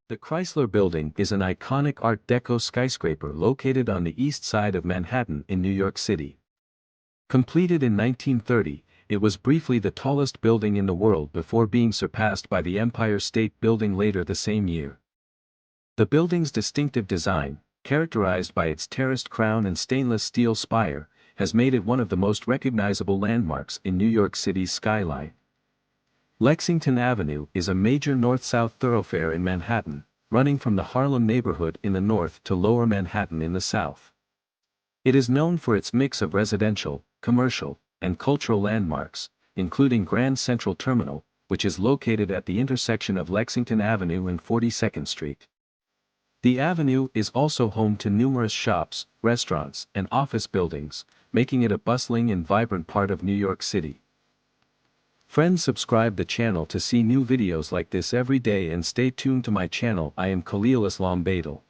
The Chrysler Building is an iconic Art Deco skyscraper located on the east side of Manhattan in New York City. Completed in 1930, it was briefly the tallest building in the world before being surpassed by the Empire State Building later the same year. The building's distinctive design, characterized by its terraced crown and stainless steel spire, has made it one of the most recognizable landmarks in New York City's skyline. Lexington Avenue is a major north-south thoroughfare in Manhattan, running from the Harlem neighborhood in the north to Lower Manhattan in the south. It is known for its mix of residential, commercial, and cultural landmarks, including Grand Central Terminal, which is located at the intersection of Lexington Avenue and 42nd Street. The avenue is also home to numerous shops, restaurants, and office buildings, making it a bustling and vibrant part of New York City. Friends, subscribe the channel to see new videos like this every day and stay tuned to my channel. I am Khalil Islam Badol.